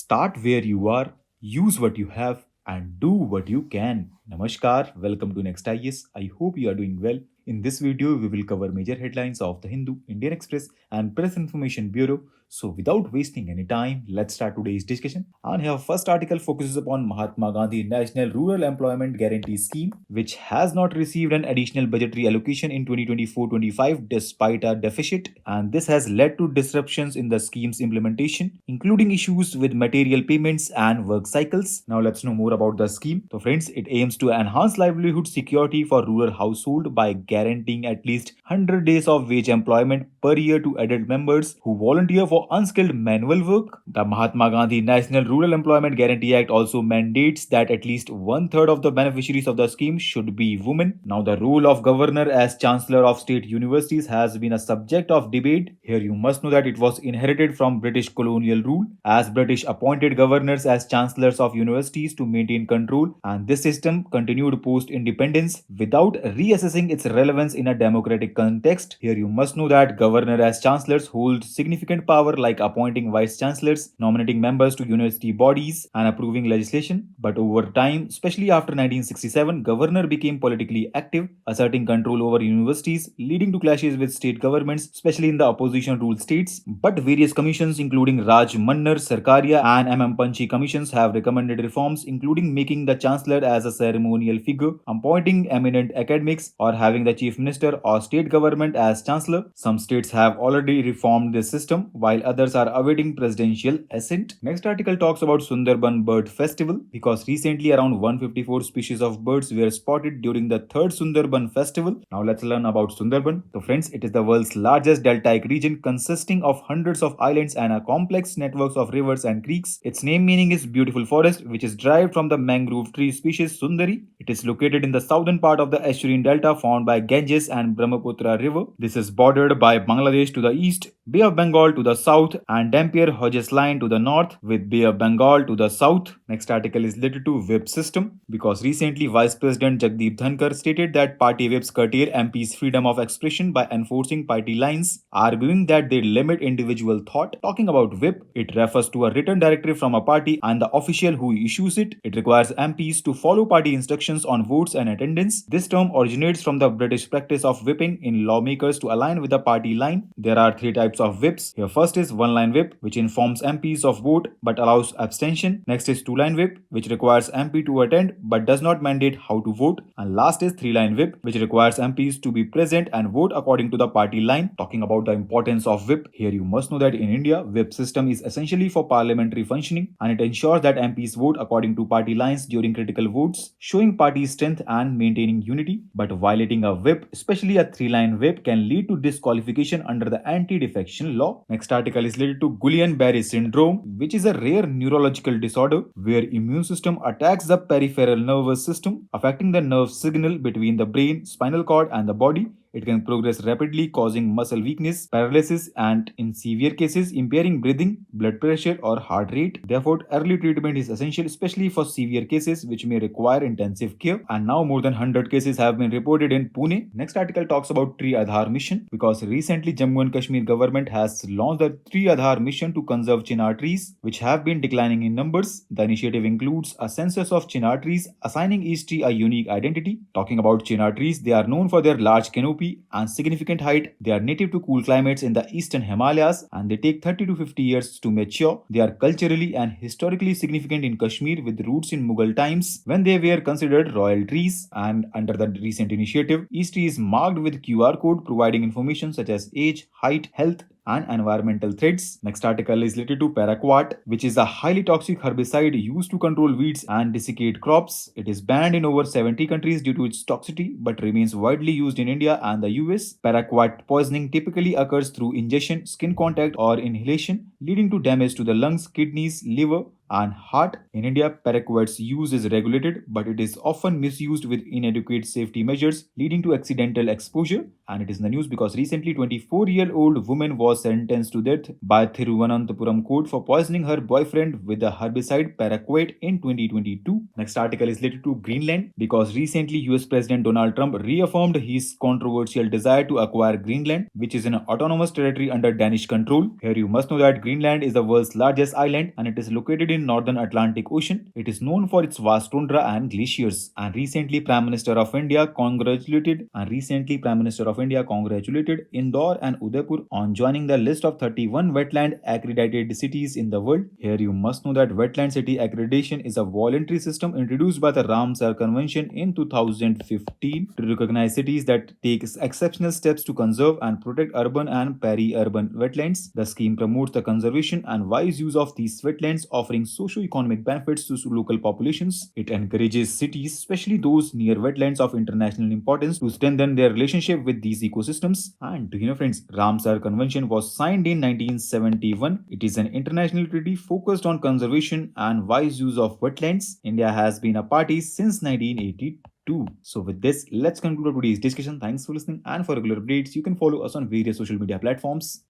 Start where you are, use what you have, and do what you can. Namaskar, welcome to Next IS. I hope you are doing well. In this video, we will cover major headlines of the Hindu, Indian Express, and Press Information Bureau. So, without wasting any time, let's start today's discussion. And here, first article focuses upon Mahatma Gandhi National Rural Employment Guarantee Scheme, which has not received an additional budgetary allocation in 2024-25 despite a deficit, and this has led to disruptions in the scheme's implementation, including issues with material payments and work cycles. Now, let's know more about the scheme. So, friends, it aims to enhance livelihood security for rural household by guaranteeing at least 100 days of wage employment per year to adult members who volunteer for unskilled manual work. The Mahatma Gandhi National Rural Employment Guarantee Act also mandates that at least one third of the beneficiaries of the scheme should be women. Now, the role of governor as chancellor of state universities has been a subject of debate. Here, you must know that it was inherited from British colonial rule, as British appointed governors as chancellors of universities to maintain control, and this system continued post independence without reassessing its relevance in a democratic context. Here, you must know that governor as chancellors hold significant power like appointing vice chancellors, nominating members to university bodies, and approving legislation. But over time, especially after 1967, governor became politically active, asserting control over universities, leading to clashes with state governments, especially in the opposition ruled states. But various commissions, including Raj Mannar, Sarkaria, and MM Panchi commissions, have recommended reforms, including making the chancellor as a ceremonial figure, appointing eminent academics, or having the chief minister or state government as chancellor. Some states have already reformed this system, while others are awaiting presidential assent. Next article talks about Sundarbans Bird Festival, because recently around 154 species of birds were spotted during the third Sundarban Festival. Now let's learn about Sundarban. So friends, it is the world's largest deltaic region consisting of hundreds of islands and a complex networks of rivers and creeks. Its name meaning is beautiful forest, which is derived from the mangrove tree species Sundari. It is located in the southern part of the estuarine delta formed by Ganges and Brahmaputra river. This is bordered by Bangladesh to the east, Bay of Bengal to the south, and Dampier Hodges Line to the north, with Bay of Bengal to the south. Next article is related to whip system, because recently Vice President Jagdeep Dhankar stated that party whips curtail MPs' freedom of expression by enforcing party lines, arguing that they limit individual thought. Talking about whip, it refers to a written directive from a party and the official who issues it. It requires MPs to follow party instructions on votes and attendance. This term originates from the British practice of whipping in lawmakers to align with the party line. There are three types of whips. Here first is one-line whip, which informs MPs of vote but allows abstention. Next is two-line whip, which requires MP to attend but does not mandate how to vote. And last is three-line whip, which requires MPs to be present and vote according to the party line. Talking about the importance of whip, here you must know that in India, whip system is essentially for parliamentary functioning, and it ensures that MPs vote according to party lines during critical votes, showing party strength and maintaining unity. But violating a whip, especially a three-line whip, can lead to disqualification under the anti-defection law. Next article is related to Guillain-Barre Syndrome, which is a rare neurological disorder where immune system attacks the peripheral nervous system, affecting the nerve signal between the brain, spinal cord, and the body. It can progress rapidly, causing muscle weakness, paralysis, and in severe cases, impairing breathing, blood pressure, or heart rate. Therefore, early treatment is essential, especially for severe cases which may require intensive care. And now, more than 100 cases have been reported in Pune. Next article talks about Tree Aadhaar mission, because recently Jammu and Kashmir government has launched the Tree Aadhaar mission to conserve Chinar trees, which have been declining in numbers. The initiative includes a census of Chinar trees, assigning each tree a unique identity. Talking about Chinar trees, they are known for their large canopy and significant height. They are native to cool climates in the eastern Himalayas, and they take 30 to 50 years to mature. They are culturally and historically significant in Kashmir, with roots in Mughal times when they were considered royal trees. And under the recent initiative, each tree is marked with QR code providing information such as age, height, health, and environmental threats. Next article is related to PARAQUAT, which is a highly toxic herbicide used to control weeds and desiccate crops. It is banned in over 70 countries due to its toxicity, but remains widely used in India and the US. PARAQUAT poisoning typically occurs through ingestion, skin contact, or inhalation, leading to damage to the lungs, kidneys, liver, and heart. In India, paraquat's use is regulated, but it is often misused with inadequate safety measures, leading to accidental exposure. And it is in the news because recently 24-year-old woman was sentenced to death by Thiruvananthapuram court for poisoning her boyfriend with the herbicide paraquat in 2022. Next article is related to Greenland because recently US President Donald Trump reaffirmed his controversial desire to acquire Greenland, which is an autonomous territory under Danish control. Here you must know that Greenland is the world's largest island and it is located in in northern Atlantic Ocean. It is known for its vast tundra and glaciers. And recently, Prime Minister of India congratulated Indore and Udaipur on joining the list of 31 wetland accredited cities in the world. Here, you must know that wetland city accreditation is a voluntary system introduced by the Ramsar Convention in 2015 to recognize cities that take exceptional steps to conserve and protect urban and peri-urban wetlands. The scheme promotes the conservation and wise use of these wetlands, offering socio-economic benefits to local populations. It encourages cities, especially those near wetlands of international importance, to strengthen their relationship with these ecosystems. And friends, Ramsar Convention was signed in 1971. It is an international treaty focused on conservation and wise use of wetlands. India has been a party since 1982. So with this, let's conclude today's discussion. Thanks for listening, and for regular updates, you can follow us on various social media platforms.